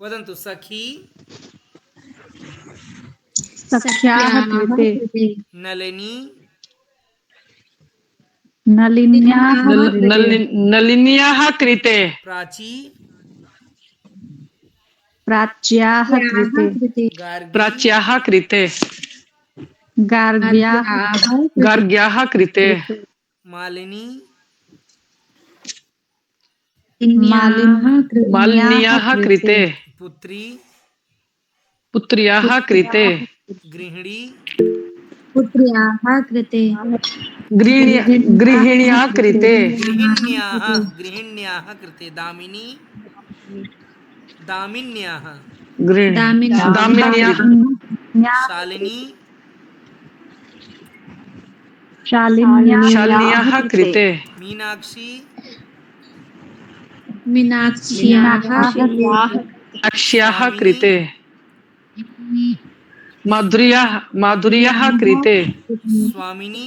वदन्तु सखी सख्याः कृते नलिनी नलिन्याः कृते नलिन्याः कृते प्राची प्राच्याः कृते गार्गी प्राच्याः कृते गार्ग्याः गार्ग्याः कृते मालिनी मालिन्याः मालिन्याः कृते कृते पुत्री पुत्र्याः कृते गृहिणी गृहिण्याः कृते गृहिण्याः कृते दामिनी दामिन्याः दामिन्याः दामिन्याः शालिनी शालिन्याः शालिन्याः कृते मीनाक्षी मीनाक्षाः अक्ष्याः स्वामिनी कृते माधुर्याः कृते स्वामिनी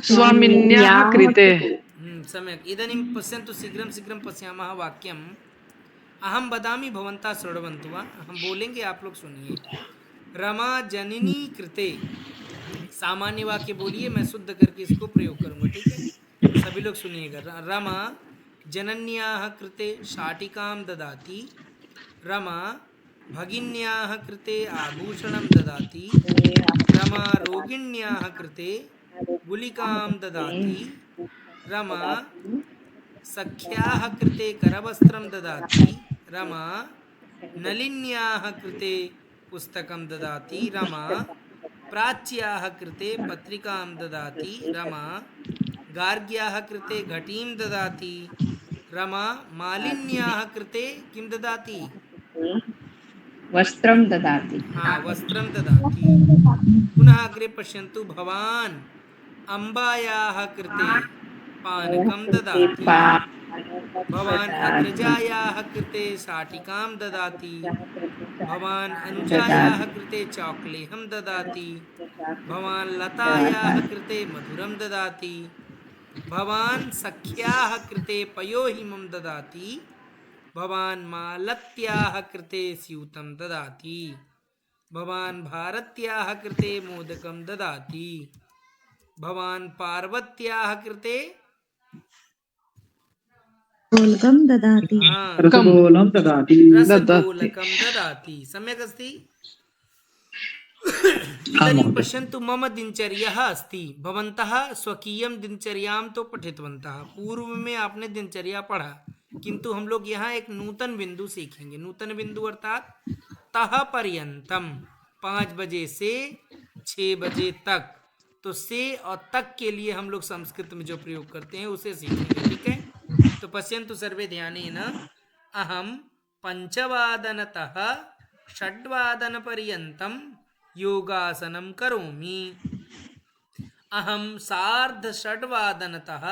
स्वामिन्याः कृते सम्यक् इदानीं पश्यन्तु शीघ्रं शीघ्रं पश्यामः वाक्यम् अहम वदामि भवन्तः शृण्वन्तु वा हम बोलेंगे आप लोग सुनिए रमा जननी कृते सामान्य वाक्य बोलिए मैं शुद्ध करके इसको प्रयोग करूंगा ठीक है सभी लोग सुनिएगा रमा जनन्याः कृते शाटिकां ददाति रमा भगिन्याः कृते आभूषणं ददाति रमा रोगिण्याः कृते गुलिकां ददाति रमा सख्याः कृते करवस्त्रं ददाति रमा नलिन्याः कृते पुस्तकं ददाति रमा प्राच्याः कृते पत्रिकां ददाति रमा गार्ग्याः कृते घटीं ददाति रमा मालिन्याः कृते किं ददाति वस्त्रं ददाति हाँ वस्त्रं ददाति पुनः अग्रे पश्यन्तु भवान् अम्बायाः कृते पानकं ददाति भवान् अग्रजायाः कृते शाटिकां ददाति भवान् अनुजायाः कृते चॉकलेहं ददाति भवान् लतायाः कृते मधुरं ददाति भवान् सख्याः कृते पयोहिमं ददाति भवान् मालत्याः कृते स्यूतं ददाति भवान् भारत्याः कृते मोदकं ददाति भवान् पार्वत्याः कृते रसगोलं ददाति। ददाति रसगोलकं ददाति सम्यक् अस्ति इदानीं पश्यन्तु मम दिनचर्या अस्ति भवन्तः स्वकीयं दिनचर्यां तो पठितवन्तः पूर्व में आपने दिनचर्या पढ़ा किंतु हम लोग यहाँ एक नूतन बिंदु सीखेंगे नूतन बिंदु अर्थात तह पर्यंतम 5 बजे से 6 बजे तक तो से और तक के लिए हम लोग संस्कृत में जो प्रयोग करते हैं उसे सीखेंगे ठीक है तो पश्यन्तु सर्वे ध्यानेन अहम पंचवादनतः षड्वादनपर्यन्तं योगासनं करोमि अहम सार्धषड्वादनतः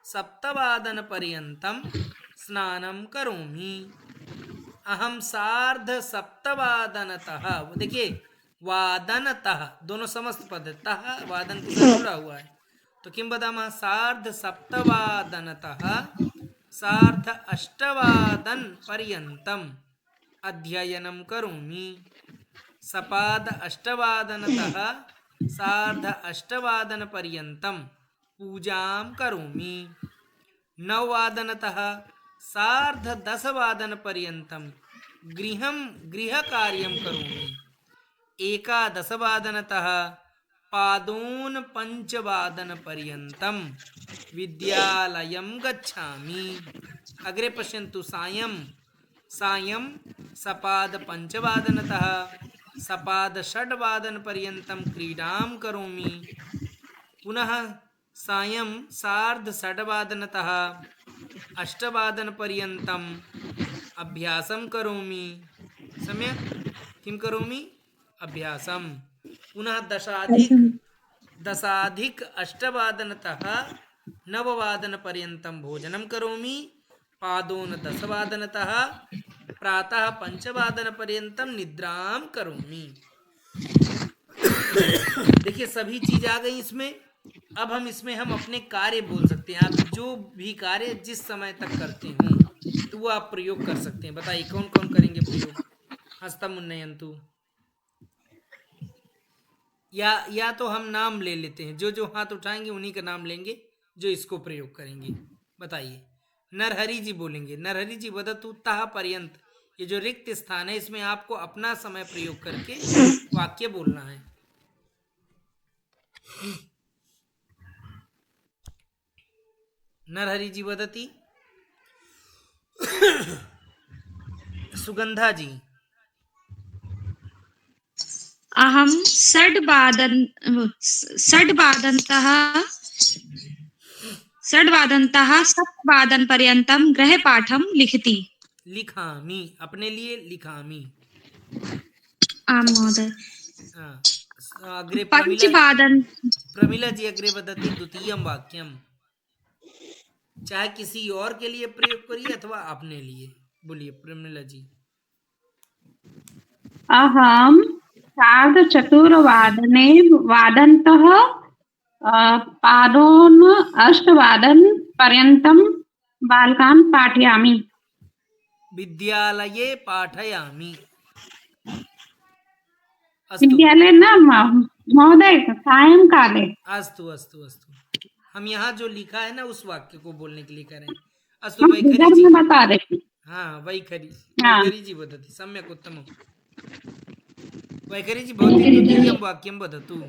सप्तवादनपर्यन्तं स्नानं करोमि अहम सार्धसप्तवादनतः देखिए वादनतः दोनों समस्त पद तः वादन के साथ जुड़ा हुआ है तो किं वदामः सार्धसप्तवादनतः सार्ध अष्टवादन पर्यन्तम् अध्ययनं करोमि सपाद अष्टवादनतः सार्ध अष्टवादनपर्यन्तं पूजां करोमि नववादनतः सार्धदशवादनपर्यन्तं गृहकार्यं करोमि एकादशवादनतः पादोनपञ्चवादनपर्यन्तं विद्यालयं गच्छामि अग्रे पश्यन्तु सायं सपादपञ्चवादनतः सपादषड्वादनपर्यन्तं क्रीडां करोमि पुनः सायं सार्धषड्वादनतः अष्टवादनपर्यन्तम् अभ्यासं करोमि सम्यक् किं करोमि अभ्यासं पुनः दशाधिक अष्टवादनतः नववादनपर्यन्तं भोजनं करोमि पादोनदशवादनतः प्रातः पंचवादनपर्यन्तं निद्रां करोमि देखिए सभी चीज आ गई इसमें अब हम इसमें हम अपने कार्य बोल सकते हैं आप जो भी कार्य जिस समय तक करते हो वो आप प्रयोग कर सकते हैं। बताइए कौन कौन करेंगे प्रयोग? हस्तम उन्नयंतु। या तो हम नाम ले लेते हैं, जो जो हाथ उठाएंगे उन्हीं का नाम लेंगे जो इसको प्रयोग करेंगे। बताइए। नरहरि जी बोलेंगे। नरहरि जी वदतु तः पर्यंत। ये जो रिक्त स्थान है इसमें आपको अपना समय प्रयोग करके वाक्य बोलना है। नरहरि जी वदती। सुगंधा जी। अहं षड्वादनतः सप्तवादनपर्यन्तं गृहे पाठं लिखति। लिखामी। अपने लिए लिखामी। आं महोदय। हाँ, अग्रे प्रमिला। पञ्चवादन प्रमिला जी अग्रे वदती द्वितीयं वाक्यम। चाहे किसी और के लिए प्रयोग करिए अथवा अपने लिए। बोलिए प्रमिला जी। अहं सार्धचतुर्वादने वादनतः पादोन अष्टवादनपर्यन्तं बालकान् पाठयामि। विद्यालये पाठयामि। अस्तु विद्यालये न महोदय, सायंकाले। अस्तु अस्तु अस्तु। हम यहाँ जो लिखा है ना उस वाक्य को बोलने के लिए करें। अस्तु हम वैखरी इधर जी। में बता रहे। हाँ वैखरी। हाँ। वैखरी जी वदति सम्यक् उत्तमम्। वैखरी जी भवती द्वितीयं वाक्यं वदतु।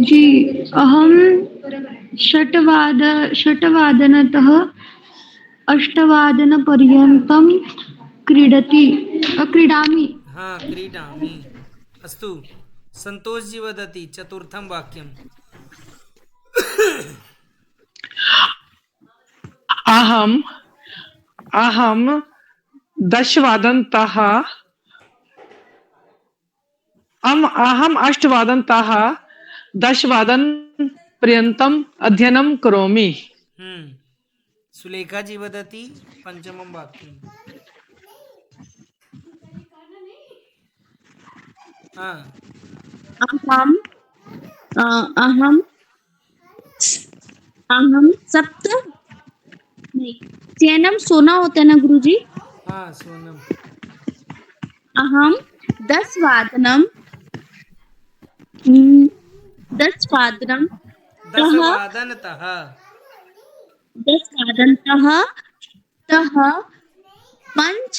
जी अहं षट्वादनतः अष्टवादनपर्यन्तं क्रीडामि। हाँ क्रीडामि। अस्तु संतोष जी वदति चतुर्थं वाक्यं। अहम अहम 10 वादनतः अहम 8 वादनतः 10 वादनपर्यन्तम् अध्ययनं करोमि। सुलेखा जी वदति पंचमं वाक्यं। हाँ अहं अहं अहं सप्त नहीं, चयनम सोना होता है ना गुरुजी। हाँ सोनम। अहं 10 वादनं 10 वादनं दशवादनतः 10 वादनतः तः 5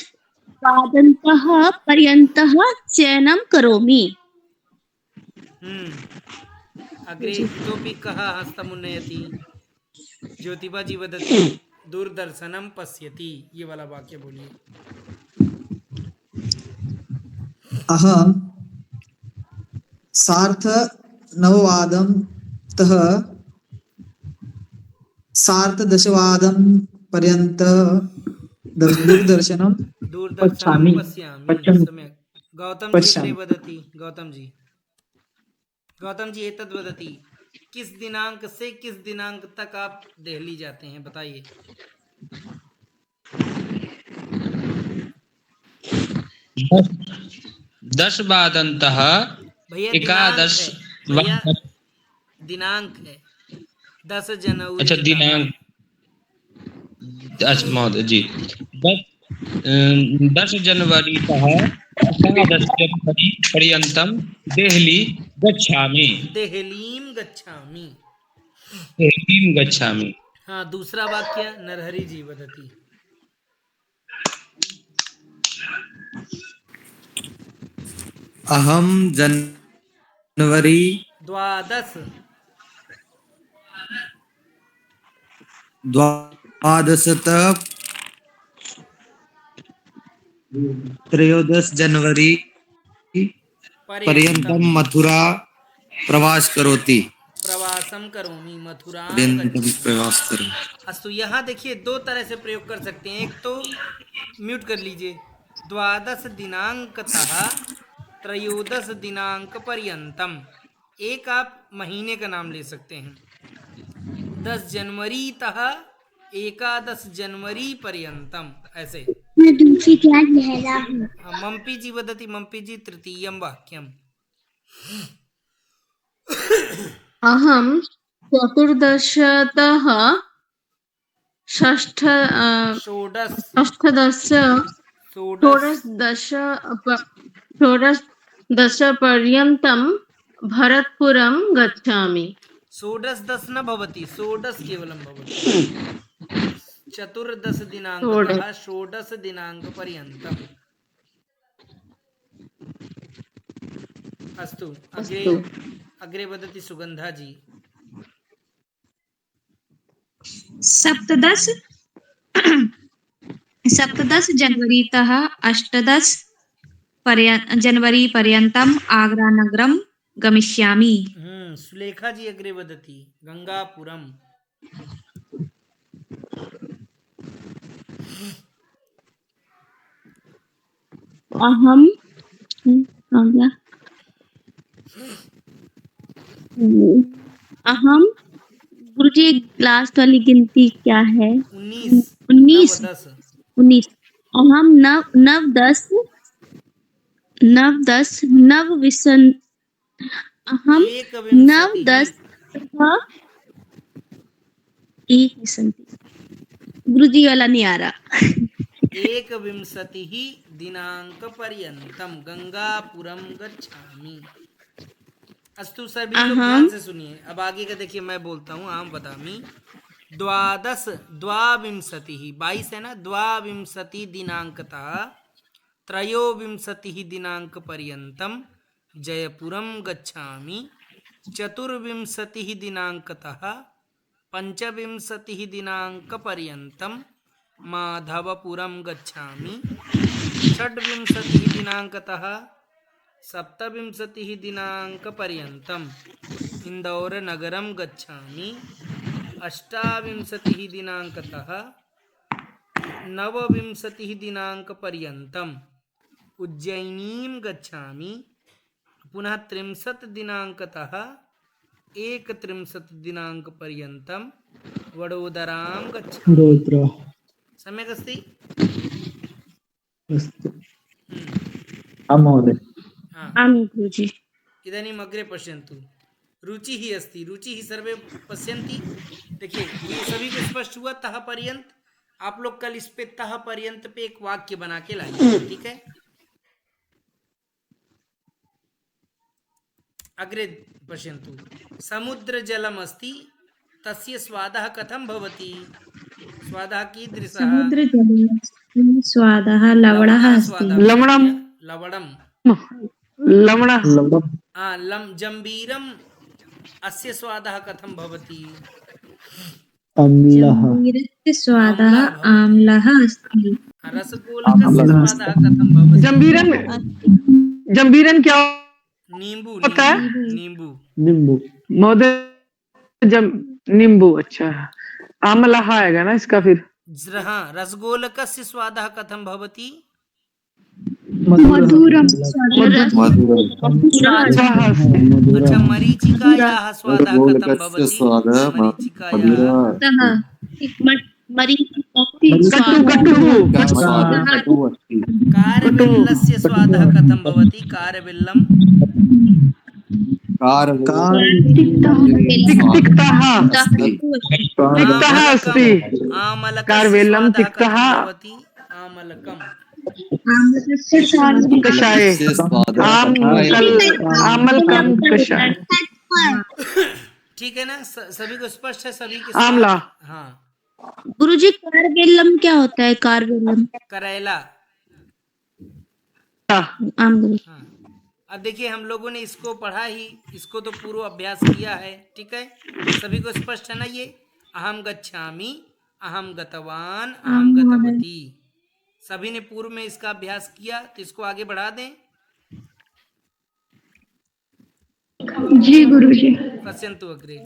वादनतः पर्यन्तः चयनं करोमि। अग्रे इतोपि कः हस्तमुन्नयति? ज्योतिबा जी वदति दूरदर्शनं पश्यति। ये वाला वाक्य बोलिए। अहं सार्धनववादनतः सार्धदशवादनपर्यन्त दूरदर्शनं दूरदर्शनं पश्यामि। सम्यक्। गौतम जी अग्रे वदति। गौतम जी एतद् वदति किस दिनांक से किस दिनांक तक आप दिल्ली जाते हैं? बताइए। 10 वादनतः भैया एकादश भैया दिनांक है 10 जनवरी। अच्छा दिनांक। अच्छा महोदय जी 10 जनवरीतः एकादश जनवरी पर्यन्तं देहली गच्छामि। देहलीं गच्छामि। हाँ दूसरा वाक्य नरहरि जी वदति। अहं जनवरी 12तः 13 जनवरी पर्यन्तं मथुरा प्रवासम करोमि। मथुरा प्रवास करोमि। अस्तु यहाँ देखिए दो तरह से प्रयोग कर सकते हैं। एक तो म्यूट कर लीजिए। 12 दिनांकतः 13 दिनांक पर्यंतम। एक आप महीने का नाम ले सकते हैं। 10 जनवरी तः 11 जनवरी पर्यंतम ऐसे। मैं दूसरी क्लास महिला हूँ। मम्पी जी वदति। मम्पी जी तृतीयं वाक्यम। अहं चतुर्दशतः षष्ठ षोडश अष्टदश षोडश षोडश पर्यन्तं भरतपुरं गच्छामि। षोडश दश न भवति, षोडश केवलं भवति। चतुर्दश दिनाङ्कतः षोडश दिनाङ्कपर्यन्तम्। अस्तु, अग्रे अग्रे वदति सुगन्धा जी। सप्तदश जनवरीतः 18 जनवरी पर्यन्तम् आग्रानगरं गमिष्यामि। सुलेखा जी अग्रे वदति गंगापुरम। अहम गुरुजी लास्ट वाली गिनती क्या है? 19 19। अहम नव दस अहम नव दस एक विसंति। गुरुजी वाला नहीं आ रहा। 21 दिनांक पर्यंतम गंगापुरम गच्छामि। अस्तु सभी लोग ध्यान से सुनिए। अब आगे का देखिए, मैं बोलता हूँ, आम बदामी। द्वाविंशति 22 है ना, 22 दिनांकतः 23 दिनांक पर्यंतम जयपुरम गच्छामि। 24 दिनांकतः 25 दिनांक पर्यंतम माधवपुरम गच्छामि। 26 दिनांकतः 27 दिनांक पर्यंतम इंदौर नगरम गच्छामि। 28 दिनांकतः 29 दिनांक पर्यंतम उज्जयिनीं गच्छामि। पुनः 30 दिनांकतः 31 दिनांक पर्यंतम वडोदरां गच्छामि। सम्यक् अस्ति? आं महोदय। आं गुरुजी। इदानीम् अग्रे पश्यन्तु। रुचिः अस्ति, रुचिः सर्वे पश्यन्ति। देखिए ये सभी को स्पष्ट हुआ। तह पर्यंत आप लोग कल इस पे तह पर्यंत पे एक वाक्य बना के लाएंगे, ठीक है? अग्रे पश्यन्तु। समुद्र जलम अस्ति, तस्य स्वादः कथं भवति? स्वादः कीदृशः? समुद्रजलस्य स्वादः लवणः अस्ति। जम्बीरम् अस्य स्वादः कथं भवति? जम्बीरस्य स्वादः आम्लः अस्ति। रसगोलकस्य स्वादः कथं भवति? जम्बीरन क्या नींबू होता है? नींबू महोदय। नींबू। अच्छा, आमलाह आएगा ना इसका फिर। हाँ, रसगोलकस्य स्वादः कथं भवति? मधुरं। अच्छा, मरीचिकायाः स्वादः कथं भवति? कारवेल्लस्य स्वादः कथं भवति? कारवेल्लम् तिक्तः अस्ति। आमलकं तिक्तः भवति। आमलकम् कषाय आमलकं कषाय। ठीक है ना? सभी को स्पष्ट है? सभी के आमला। हाँ गुरुजी, कारवेल्लम क्या होता है? कारवेल्लम करेला। आम गुरुजी। हाँ, अब देखिए हम लोगों ने इसको पढ़ा ही, इसको तो पूर्व अभ्यास किया है, ठीक है? सभी को स्पष्ट है ना ये? अहम गच्छामि, अहम गतवान, अहम गतवती। सभी ने पूर्व में इसका अभ्यास किया, तो इसको आगे बढ़ा दें। जी गुरुजी। पश्यन्तु अग्रे।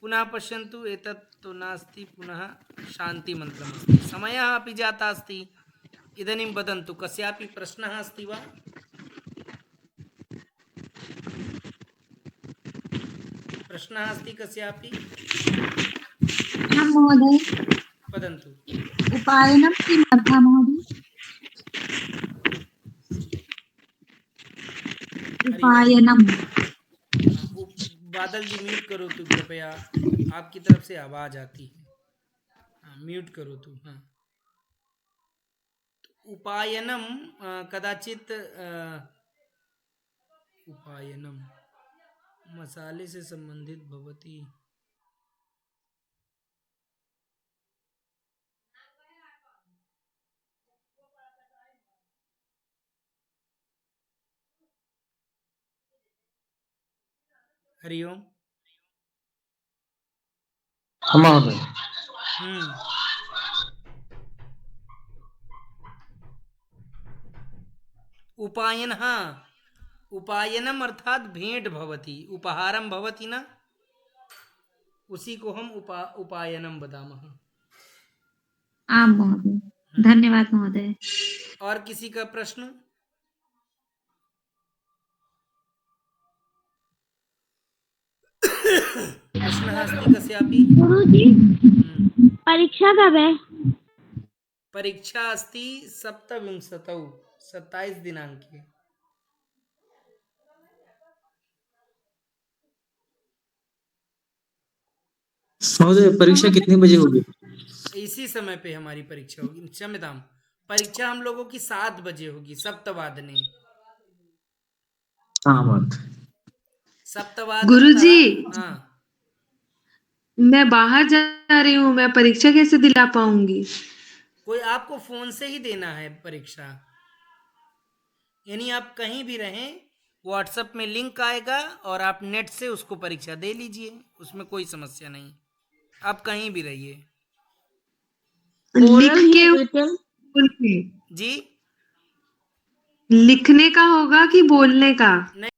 पुनः पश्यन्तु। एतत् तु नास्ति, पुनः शान्तिमन्त्रमस्ति। समयः अपि जातः अस्ति। इदानीं वदन्तु, कस्यापि प्रश्नः अस्ति वा? प्रश्नः अस्ति कस्यापि? महोदय, वदन्तु। उपायनं किम् अर्थः महोदय? उपायनं बादल जी म्यूट करो तू कृपया, आपकी तरफ से आवाज आती है। हाँ, म्यूट करो तू। हाँ, उपायनम कदाचित उपायनम मसाले से संबंधित भवती। हरिओम। हाँ महोदय। हम्म, उपायन, हाँ, उपायनम अर्थात भेंट भवती, उपहारम भवती ना, उसी को हम उपायनम बदामः। आम महोदय, धन्यवाद महोदय। और किसी का प्रश्न? प्रश्नः अस्ति कस्यापि? गुरुजी हम्म। परीक्षा कब है? परीक्षा अस्ति 27 27 दिनांके। महोदय परीक्षा कितने बजे होगी? इसी समय पे हमारी परीक्षा होगी। क्षम्यताम, परीक्षा हम लोगों की 7 बजे होगी, सप्तवादने। हाँ महोदय। सप्तवादन। गुरुजी, हाँ, मैं बाहर जा रही हूँ, मैं परीक्षा कैसे दिला पाऊंगी? कोई आपको फोन से ही देना है परीक्षा, यानी आप कहीं भी रहें, व्हाट्सएप में लिंक आएगा और आप नेट से उसको परीक्षा दे लीजिए, उसमें कोई समस्या नहीं, आप कहीं भी रहिए। लिख के बोल के? जी, लिखने का होगा कि बोलने का? नहीं।